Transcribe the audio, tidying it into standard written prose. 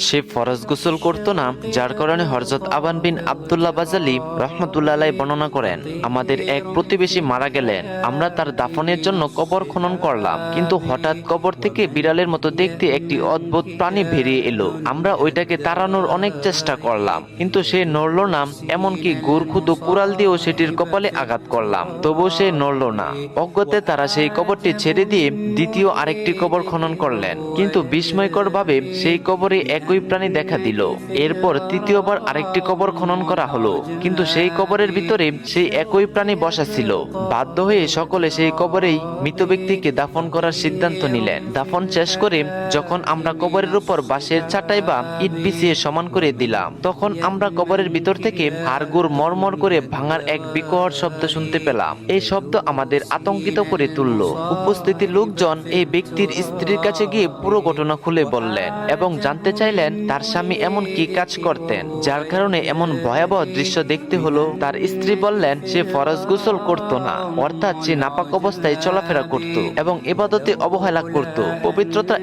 সে ফরজ গোসল করত না, যার কারণে হযরত আবান বিন আব্দুল্লাহ বাজালি রহমতুল্লাহ আলাইহি বর্ণনা করেন, আমাদের এক প্রতিবেশী মারা গেলেন। আমরা তার দাফনের জন্য কবর খনন করলাম, কিন্তু হঠাৎ কবর থেকে বিড়ালের মতো দেখতে একটি অদ্ভুত প্রাণী বেরিয়ে এলো। আমরা ওইটাকে তাড়ানোর অনেক চেষ্টা করলাম, কিন্তু সে নড়ল না। এমনকি গুড়খুদো কুড়াল দিয়েও সেটির কপালে আঘাত করলাম, তবু সে নড়ল না। অজ্ঞাতে তারা সেই কবরটি ছেড়ে দিয়ে দ্বিতীয় আরেকটি কবর খনন করলেন, কিন্তু বিস্ময়কর ভাবে সেই কবরে একই প্রাণী দেখা দিল। এরপর তৃতীয়বার আরেকটি কবর খনন করা হলো, কিন্তু সেই কবরের ভিতরে সেই একই প্রাণী বসা ছিল। বাধ্য হয়ে সকলে সেই কবরেই মৃত ব্যক্তিকে দাফন করার সিদ্ধান্ত নিলেন। দাফন শেষ করে যখন আমরা কবরের উপর বাঁশের চাটাই বা ইট বিছিয়ে সমান করে দিলাম, তখন আমরা কবরের ভিতর থেকে হাড়গোড় মরমর করে ভাঙার এক বিকট শব্দ শুনতে পেলাম। এই শব্দ আমাদের আতঙ্কিত করে তুলল। উপস্থিত লোকজন এই ব্যক্তির স্ত্রীর কাছে গিয়ে পুরো ঘটনা খুলে বললেন এবং জানতে চাইলেন তার স্বামী এমন কি কাজ করতেন যার কারণে এমন ভয়াবহ দৃশ্য দেখতে হলো। তার স্ত্রী বললেন সে ফরজ গোসল করত না, অর্থাৎ সে নাপাক অবস্থায় চলাফেরা করত এবং ইবাদতে অবহেলা করত। পবিত্রতা